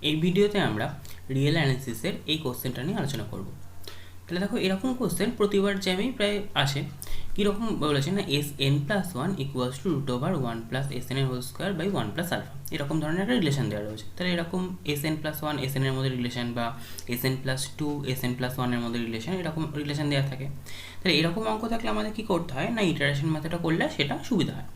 এই ভিডিওতে আমরা রিয়েল অ্যানালিসিসের এই কোশ্চেনটা নিয়ে আলোচনা করব। তাহলে দেখো, এরকম কোশ্চেন প্রতিবার জ্যামেই প্রায় আসে। কীরকম বলেছে না, S N plus one equals to root over one plus S N এর whole square by one plus alpha, এরকম ধরনের একটা রিলেশন দেওয়া রয়েছে। তাহলে এরকম S N plus one S N এর মধ্যে রিলেশন, বা S N plus two S N plus ওয়ানের মধ্যে রিলেশন, এরকম রিলেশন দেওয়া থাকে। তাহলে এরকম অঙ্ক থাকলে আমাদের কী করতে হয় না, ইটারেশন মেথডটা করলে সেটা সুবিধা হয়।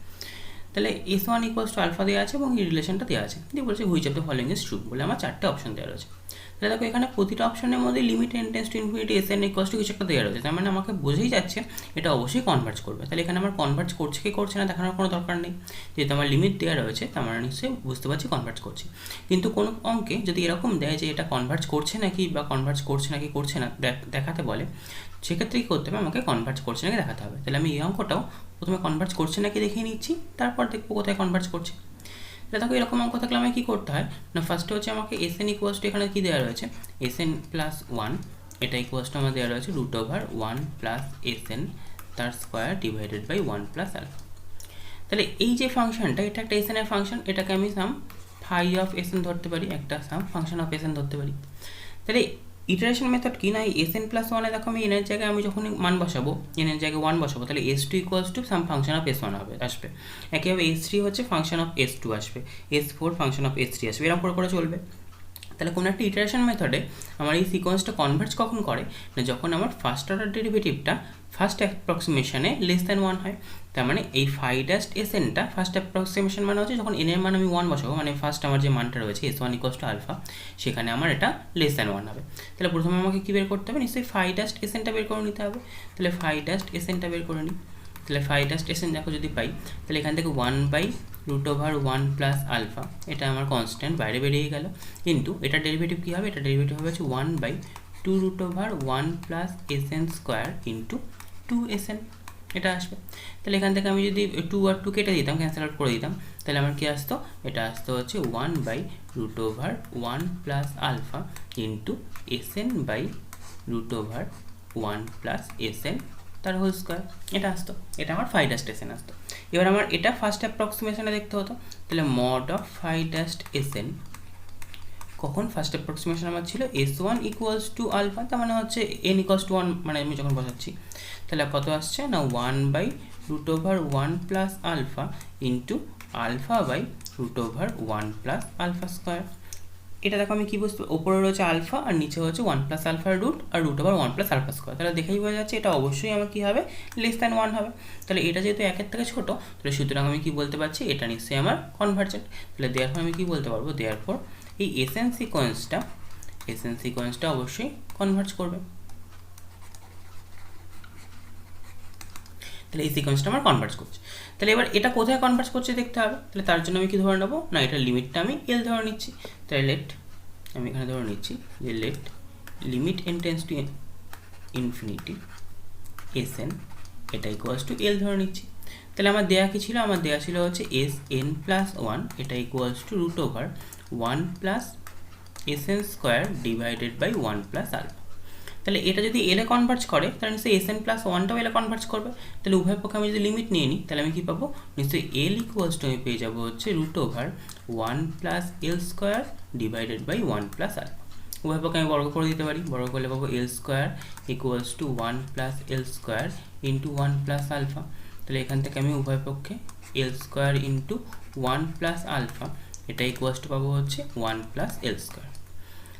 তাহলে S one equals to alpha দেওয়া আছে এবং এই রিলেশনটা দেওয়া আছে, দিয়ে বলছে which of the following is true বলে আমার চারটে অপশন দেওয়া রয়েছে। তাহলে দেখো, এখানে প্রতিটা অপশনের মধ্যে limit N tends to infinity S N equals to কিছু একটা দেওয়া রয়েছে, তার মানে আমাকে বোঝাই যাচ্ছে এটা অবশ্যই কনভার্জ করবে। তাহলে এখানে আমার কনভার্জ করছে কি করছে না দেখানোর কোনো দরকার নেই, যেহেতু আমার লিমিট দেওয়া রয়েছে তার মানে নিশ্চয়ই বুঝতে পারছি কনভার্জ করছি। কিন্তু কোনো অঙ্কে যদি এরকম দেয় যে এটা কনভার্জ করছে নাকি বা কনভার্জ করছে নাকি করছে না দেখাতে বলে, সেক্ষেত্রে কী করতে হবে, আমাকে কনভার্জ করছে নাকি দেখাতে হবে। তাহলে আমি এই অঙ্কটাও প্রথমে কনভার্জ করছে নাকি দেখিয়ে নিচ্ছি, তারপর দেখবো কোথায় কনভার্জ করছে। তাহলে দেখো, এরকম অঙ্ক থাকলে আমাকে কী করতে হয় না, ফার্স্টে হচ্ছে আমাকে এস এন ইকুয়ালস টু, এখানে কী দেওয়া রয়েছে এস এন প্লাস ওয়ান, এটা ইকুয়ালস টু আমার দেওয়া রয়েছে root over one plus S N তার square divided by one plus alpha. তাহলে এই যে ফাংশনটা, এটা একটা এস এনের ফাংশন, এটাকে আমি সাম ফাই অফ এস এন ধরতে পারি, একটা সাম ফাংশন অফ এস এন ধরতে পারি। তাহলে ইটারেশন মেথড কি না, এস এন প্লাস ওয়ানে দেখো আমি এনের জায়গায় আমি যখন মান বসাবো, এনের জায়গায় ওয়ান বসাবো, তাহলে S two equals to some function of S one হবে আসবে। একইভাবে এস থ্রি হচ্ছে ফাংশন অফ এস টু আসবে, S four function of S three আসবে, এরকম করে চলবে। তাহলে কোনো একটা ইটারেশন মেথডে আমার এই সিকোয়েন্সটা কনভার্জ কখন করে না, যখন আমার ফার্স্ট অর্ডার ডেরিভেটিভটা ফার্স্ট অ্যাপ্রক্সিমেশনে লেস দ্যান ওয়ান হয়। তার মানে এই ফাই ড্যাশ এস এনটা ফার্স্ট অ্যাপ্রক্সিমেশন মানে হচ্ছে যখন এনের মান আমি ওয়ান বসাবো, মানে ফার্স্ট আমার যে মানটা রয়েছে S one equals to alpha, সেখানে আমার এটা লেস দ্যান ওয়ান হবে। তাহলে প্রথমে আমাকে কী বের করতে হবে, নিশ্চয়ই ফাই ড্যাশ এস এনটা বের করে নিতে হবে। তাহলে ফাই ড্যাশ এস এনটা বের করে নিই। তাহলে ফাই ড্যাশ এস এন দেখো যদি পাই, তাহলে এখান থেকে one by root over one plus alpha, এটা আমার কনস্ট্যান্ট বাইরে বেরিয়ে গেল, কিন্তু এটা ডেরিভেটিভ কী হবে, এটা ডেরিভেটিভ হবে হচ্ছে one by two root over one plus S N square into two S N, এটা আসবে। তাহলে এখান থেকে আমি যদি টু আর টু কেটে দিতাম, ক্যান্সেল আউট করে দিতাম, তাহলে আমার কী আসতো, এটা আসতো হচ্ছে one by root over one plus alpha into S N by root over one plus S N তার হোল স্কোয়ার, এটা আসতো। এটা আমার ফাই ড্যাশ এস এন আসতো। এবার আমার এটা ফার্স্ট অ্যাপ্রক্সিমেশনে দেখতে হতো, তাহলে mod of phi dash S N, কখন ফার্স্ট অ্যাপ্রক্সিমেশন আমার ছিল S one equals to alpha, তার মানে হচ্ছে এন ইকুয়ালস টু ওয়ান, মানে আমি যখন বসাচ্ছি, তাহলে কত আসছে না one by root over one plus alpha into alpha by root over one plus alpha square. এটা দেখো আমি কী বুঝতে, ওপরে রয়েছে আলফা আর নিচে হচ্ছে ওয়ান প্লাস আলফার রুট আর root over one plus alpha square. তাহলে দেখেই বোঝা যাচ্ছে এটা অবশ্যই আমার কী হবে, লেস দ্যান ওয়ান হবে। তাহলে এটা যেহেতু একের থেকে ছোটো, তাহলে সুতরাং আমি কী বলতে পারছি, এটা নিশ্চয়ই আমার কনভার্জেন্ট। তাহলে দেয়ারফর আমি কী বলতে পারবো, দেয়ারফর এই এস এন সিকোয়েন্সটা অবশ্যই কনভার্জ করবে। তাহলে এই সিকোয়েন্সটা আমার কনভার্জ করছে। তাহলে এবার এটা কোথায় কনভার্জ করছে দেখতে হবে। তাহলে তার জন্য আমি কি ধরে নেবো না, এটার লিমিটটা আমি এল ধরে নিচ্ছি। তাহলে লেট, আমি এখানে ধরে নিচ্ছি যে let limit N tends to infinity S N, এটা ইকুয়ালস টু এল ধরে নিচ্ছি। তাহলে আমার দেয়া কী ছিল, আমার দেয়া ছিল হচ্ছে এস এন প্লাস ওয়ান, এটা equals to root over one plus S N square divided by one plus alpha. তাহলে এটা যদি এলে কনভার্জ করে, তাহলে নিশ্চয়ই এস এন প্লাস ওয়ানটাও এলে কনভার্জ করবে। তাহলে উভয় পক্ষে আমি যদি লিমিট নিয়ে নিই, তাহলে আমি কী পাবো, নিশ্চয়ই এল ইকুয়ালস টু আমি পেয়ে যাবো হচ্ছে root over one plus L square divided by one plus alpha. উভয় পক্ষে আমি বর্গ করে দিতে পারি, বর্গ করলে পাবো L square equals to one plus L square into one plus alpha. তাহলে এখান থেকে আমি উভয় পক্ষে L square into one plus alpha, এটা ইকুয়ালস টু পাবো হচ্ছে ওয়ান প্লাস এল স্কোয়ার।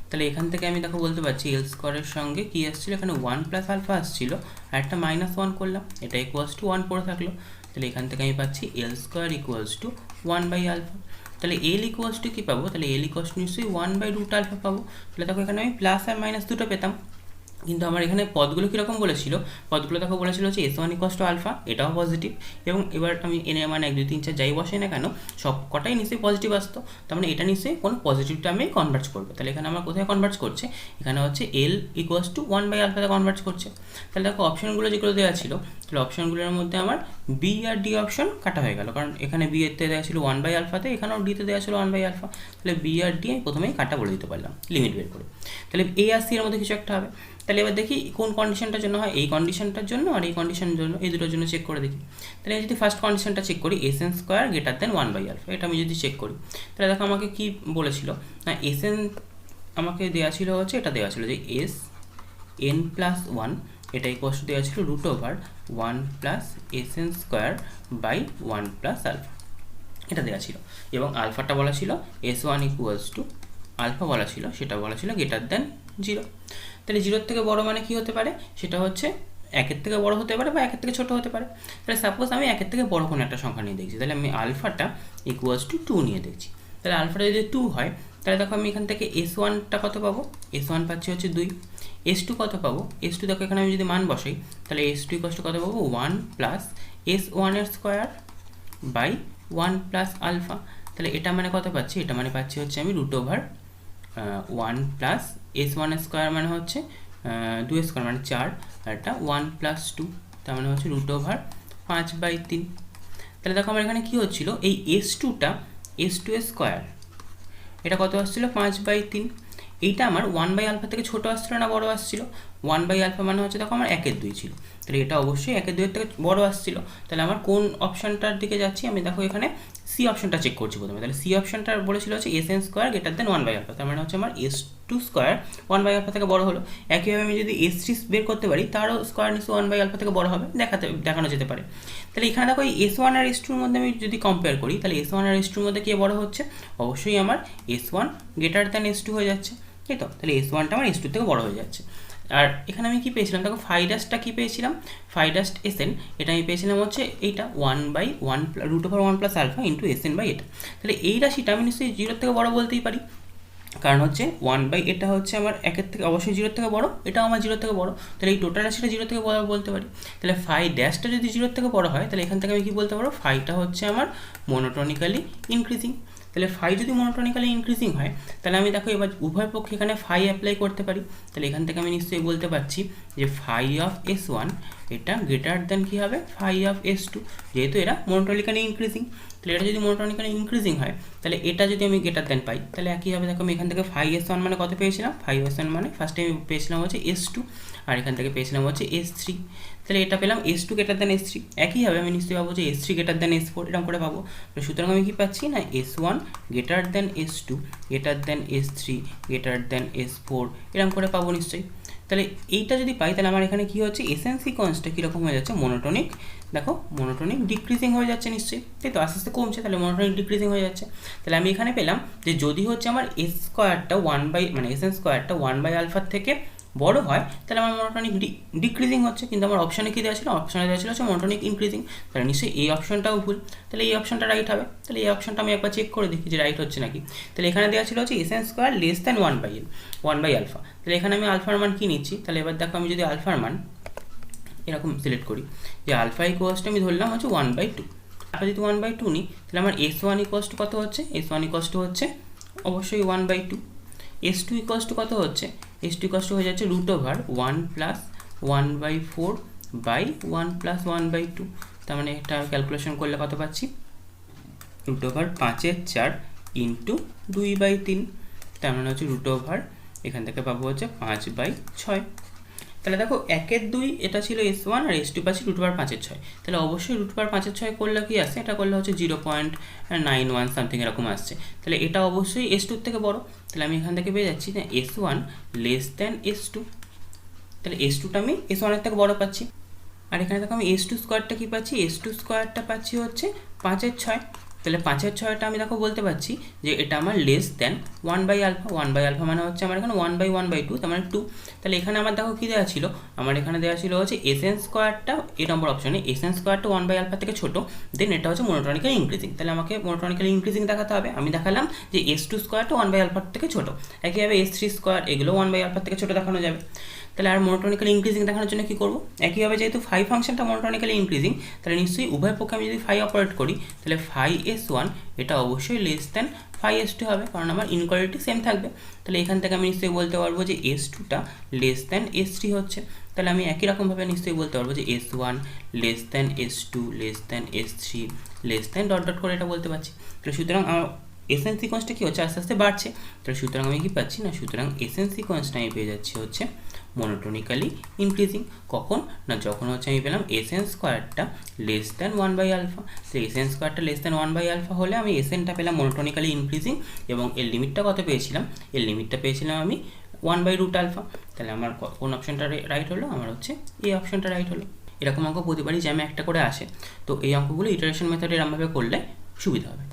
তাহলে এখান থেকে আমি দেখো বলতে পারছি এল স্কোয়ারের সঙ্গে কী আসছিলো, এখানে ওয়ান প্লাস আলফা আসছিলো, আর একটা মাইনাস ওয়ান করলাম, এটা ইকুয়ালস টু ওয়ান পড়ে থাকলো। তাহলে এখান থেকে আমি পাচ্ছি L square equals to one by alpha. তাহলে এল ইকুয়ালস টু কী পাবো, তাহলে এল ইকুয়ালস টু নিশ্চয়ই ওয়ান বাই রুট আলফা পাবো। তাহলে দেখো এখানে আমি প্লাস আর মাইনাস দুটো পেতাম, কিন্তু আমার এখানে পদগুলো কীরকম বলেছিল, পদগুলো দেখো বলেছিল হচ্ছে S one equals to alpha, এটাও পজিটিভ, এবং এবার আমি এনের মানে এক দুই তিন চার যাই বসাই না কেন সব কটাই নিশ্চয়ই পজিটিভ আসতো, তার মানে এটা নিশ্চয়ই কোনো পজিটিভ টার্মে কনভার্ট করবে। তাহলে এখানে আমার কোথায় কনভার্ট করছে, এখানে হচ্ছে L equals to one by আলফাতে কনভার্ট করছে। তাহলে দেখো অপশনগুলো যেগুলো দেওয়া ছিল, তাহলে অপশনগুলোর মধ্যে আমার বি আর ডি অপশন কাটা হয়ে গেল, কারণ এখানে বি এতে দেওয়া ছিল 1/আলফাতে, এখানেও ডিতে দেওয়া ছিল 1/আলফা, তাহলে বি আর ডি আমি প্রথমেই কাটা বলে দিতে পারলাম লিমিট বের করে। তাহলে এ আর সি এর মধ্যে কিছু একটা হবে। তাহলে এবার দেখি কোন কন্ডিশনটার জন্য হয়, এই কন্ডিশনটার জন্য আর এই কন্ডিশনের জন্য, এই দুটোর জন্য চেক করে দেখি। তাহলে যদি ফার্স্ট কন্ডিশনটা চেক করি, এসএন স্কোয়ার গ্রেটার দেন 1/আলফা, এটা আমি যদি চেক করি, তাহলে দেখো আমাকে কি বলেছিল না, এসএন আমাকে দেওয়া ছিল হচ্ছে, এটা দেওয়া ছিল যে এস এন প্লাস 1 এটা ইকুয়ালস টু দেওয়া ছিল √1 plus SN square by 1 plus alpha, এটা দেওয়া ছিল। এবং আলফাটা বলা ছিল S1 ইকুয়ালস টু আলফা বলা ছিল, সেটা বলা ছিল গ্রেটার দেন 0। তাহলে 0-এর থেকে বড় মানে কি হতে পারে, সেটা হচ্ছে 1-এর থেকে বড় হতে পারে বা 1-এর থেকে ছোট হতে পারে। তাহলে সাপোজ আমি 1-এর থেকে বড় কোনো একটা সংখ্যা নিয়ে দেখছি, তাহলে আমি আলফাটা ইকুয়ালস টু 2 নিয়ে দেখছি। তাহলে আলফাটা যদি 2 হয়, তাহলে দেখো আমি এখান থেকে S1টা কত পাবো, S1 পাচ্ছি হচ্ছে 2, S2 কত পাবো, S2 দেখো এখানে আমি যদি মান বসাই, তাহলে S2 ইকুয়ালস টু কত পাবো, 1 প্লাস S1 এর স্কোয়ার বাই 1 প্লাস আলফা। তাহলে এটা মানে কত পাচ্ছি, এটা মানে পাচ্ছি হচ্ছে আমি √1 প্লাস S1 এর স্কোয়ার মানে হচ্ছে 2 স্কোয়ার মানে 4, আর এটা 1 প্লাস 2, তার মানে হচ্ছে √5/3। তাহলে দেখো আমার এখানে কী হচ্ছিল, এই S2টা S2 এর স্কোয়ার এটা কত আসছিল, 5/3। এইটা আমার 1/আলফা থেকে ছোটো আসছিল না বড় আসছিল, 1/আলফা মানে হচ্ছে দেখো আমার 1/2 ছিল, তাহলে এটা অবশ্যই 1/2 থেকে বড় আসছিল। তাহলে আমার কোন অপশানটার দিকে যাচ্ছি, আমি দেখো এখানে সি অপশনটা চেক করছি প্রথমে। তাহলে সি অপশনটা বলেছিল হচ্ছে এসএন স্কোয়ার গ্রেটার দেন 1/আলফা, তার মানে হচ্ছে আমার S2 স্কোয়ার 1/আলফা থেকে বড় হলো। একইভাবে আমি যদি S3 বের করতে পারি, তারও স্কোয়ার নিশ্চয়ই 1/আলফা থেকে বড় হবে, দেখানো যেতে পারে। তাহলে এখানে দেখো এই S1 আর S2 এর মধ্যে আমি যদি কম্পেয়ার করি, তাহলে S1 আর S2 এর মধ্যে কে বড় হচ্ছে, অবশ্যই আমার S1 গ্রেটার দেন S2 হয়ে যাচ্ছে, তাই তো। তাহলে S1টা আমার S2 থেকে বড় হয়ে যাচ্ছে। আর এখানে আমি কি পেয়েছিলাম, দেখো ফাইডাসটা কি পেয়েছিলাম, ফাইডাস্ট এসএন এটা আমি পেয়েছিলাম হচ্ছে এইটা 1/1 √1 plus alpha into SN by এটা। তাহলে এই রাশিটা আমি নিশ্চয়ই 0-এর থেকে বড় বলতেই পারি, কারণ হচ্ছে 1 এটা হচ্ছে আমার 1-এর থেকে অবশ্যই 0-এর থেকে বড়, এটাও আমার 0-এর থেকে বড়, তাহলে এই টোটাল রাশিটা 0-এর থেকে বড় বলতে পারি। তাহলে ফাই ড্যাশটা যদি 0-এর থেকে বড় হয়, তাহলে এখান থেকে আমি কি বলতে পারবো, ফাইটা হচ্ছে আমার মোনোটোনিক্যালি ইনক্রিজিং। তাহলে ফাই যদি মোনোটোনিক্যালি ইনক্রিজিং হয়, তাহলে আমি দেখো এবার উভয় পক্ষে এখানে ফাই অ্যাপ্লাই করতে পারি। তাহলে এখান থেকে আমি নিশ্চয়ই বলতে পারছি যে ফাই অফ S1 এটা গ্রেটার দেন কী হবে, ফাই অফ S2, যেহেতু এরা মোনোটোনিক্যালি ইনক্রিজিং। তাহলে এটা যদি মোনোটোনিক্যালি ইনক্রিজিং হয়, তাহলে এটা যদি আমি গ্রেটার দেন পাই, তাহলে একইভাবে দেখো আমি এখান থেকে ফাই S1 মানে কত পেয়েছিলাম, ফাই S1 মানে ফার্স্টে আমি পেয়েছিলাম হচ্ছে S2, আর এখান থেকে পেয়েছিলাম হচ্ছে S3। তাহলে এটা পেলাম S2 গ্রেটার দেন S3। একইভাবে আমি নিশ্চয়ই পাবো যে S3 গ্রেটার দেন S4, এরকম করে পাবো। সুতরাং আমি কি পাচ্ছি না, S1 greater than S2 greater than S3 greater than S4, এরকম করে পাবো নিশ্চয়ই। তাহলে এইটা যদি পাই, তাহলে আমার এখানে কী হচ্ছে, এসএন সিকোয়েন্সটা কীরকম হয়ে যাচ্ছে, মোনোটোনিক, দেখো মোনোটোনিক ডিক্রিজিং হয়ে যাচ্ছে নিশ্চয়ই, তাই তো, আস্তে আস্তে কমছে, তাহলে মোনোটোনিক ডিক্রিজিং হয়ে যাচ্ছে। তাহলে আমি এখানে পেলাম যে যদি হচ্ছে আমার এস স্কোয়ারটা মানে এসএন স্কোয়ারটা 1/আলফার থেকে বড় হয়, তাহলে আমার মোনোটোনিক ডিক্রিজিং হচ্ছে, কিন্তু আমার অপশানে কী দেওয়া ছিল, অপশানে দেওয়া ছিল হচ্ছে মোনোটোনিক ইনক্রিজিং। তাহলে নিশ্চয়ই এই অপশনটাও ভুল, তাহলে এই অপশনটা রাইট হবে। তাহলে এই অপশনটা আমি একবার চেক করে দেখি যে রাইট হচ্ছে নাকি। তাহলে এখানে দেওয়া ছিল হচ্ছে এসএন স্কোয়ার লেস দেন 1/আলফা। তাহলে এখানে আমি আলফার মান কী নিচ্ছি, তাহলে এবার দেখো আমি যদি আলফার মান এরকম সিলেক্ট করি যে আলফা ইকুয়ালসটা আমি ধরলাম হচ্ছে 1/2, আলফা যদি 1/2 নিই, তাহলে আমার S1 ইকুয়ালস টু কত হচ্ছে, S1 ইকুয়ালস টু হচ্ছে অবশ্যই 1/2, S2 ইকুয়ালস টু কত হচ্ছে, S2 ইকুয়ালস টু হয়ে যাচ্ছে √1 প্লাস 1/4 বাই 1 প্লাস 1/2। তার মানে এটা ক্যালকুলেশন করলে কত পাচ্ছি, √5/4 ইন্টু 2/3, তার মানে হচ্ছে এখান থেকে পাবো হচ্ছে 5/6। তাহলে দেখো 1/2 এটা ছিল S1 আর S2 পাচ্ছি √5/6, তাহলে অবশ্যই √5/6 করলে কি আসছে, এটা করলে হচ্ছে 0.91 সামথিং এরকম আসছে। তাহলে এটা অবশ্যই S2 থেকে বড়, তাহলে আমি এখান থেকে পেয়ে যাচ্ছি যে S1 লেস দেন S2, তাহলে S2টা আমি S1 এর থেকে বড় পাচ্ছি। আর এখানে দেখো আমি S2 স্কোয়ারটা কী পাচ্ছি, S2 স্কোয়ারটা পাচ্ছি হচ্ছে 5/6, তাহলে 5/6টা আমি দেখো বলতে পারছি যে এটা আমার লেস দেন 1/আলফা, 1/আলফা মানে হচ্ছে আমার এখানে 1/1/2, তার মানে 2। তাহলে এখানে আমার দেখো কী দেওয়া ছিল, আমার এখানে দেওয়া ছিল হচ্ছে এসএন স্কোয়ারটা, এই নম্বর অপশনে এসএন স্কোয়ারটা 1/আলফা থেকে ছোটো, দেন এটা হচ্ছে মোনোটোনিক্যালি ইনক্রিজিং। তাহলে আমাকে মোনোটোনিক্যালি ইনক্রিজিং দেখাতে হবে, আমি দেখালাম যে S2 স্কোয়ারটা 1/আলফার থেকে ছোটো, একইভাবে S3 স্কোয়ার এগুলো 1/আলফার থেকে ছোটো দেখানো যাবে। তাহলে আর মোনোটোনিক্যালি ইনক্রিজিং দেখানোর জন্য কী করবো, একইভাবে যেহেতু ফাই ফাংশনটা মোনোটোনিক্যালি ইনক্রিজিং, তাহলে নিশ্চয়ই উভয় পক্ষে আমি যদি ফাই অপারেট করি, তাহলে ফাই S1 এটা অবশ্যই লেস দ্যান 5s2 হবে, কারণ আমার ইনকোয়ালিটি সেম থাকবে। তাহলে এখান থেকে আমি নিশ্চয়ই বলতে পারবো যে S2টা লেস দ্যান S3 হচ্ছে। তাহলে আমি একই রকমভাবে নিশ্চয়ই বলতে পারবো যে S1 less than S2 less than S3 less than dot dot করে এটা বলতে পারছি। তাহলে সুতরাং আমার এসএন সিকোয়েন্সটা কী হচ্ছে, আস্তে আস্তে বাড়ছে। তাহলে সুতরাং আমি কি পাচ্ছি না, সুতরাং এসএন সিকোয়েন্সটা আমি পেয়ে যাচ্ছি হচ্ছে মনোটোনিক্যালি ইনক্রিজিং। কখন না, যখন হচ্ছে আমি পেলাম এসএন স্কোয়ারটা লেস দ্যান 1/α। তো এসএন স্কোয়ারটা লেস দ্যান 1/α হলে আমি এসএনটা পেলাম মনোটোনিক্যালি ইনক্রিজিং, এবং এর লিমিটটা কত পেয়েছিলাম, এর লিমিটটা পেয়েছিলাম আমি 1/√α। তাহলে আমার কোন অপশনটা রাইট হলো, আমার হচ্ছে এই অপশনটা রাইট হলো। এরকম অঙ্ক প্রতিবারই জ্যামে একটা করে আসে, তো এই অঙ্কগুলো ইটারেশন মেথডে এরকমভাবে করলে সুবিধা হবে।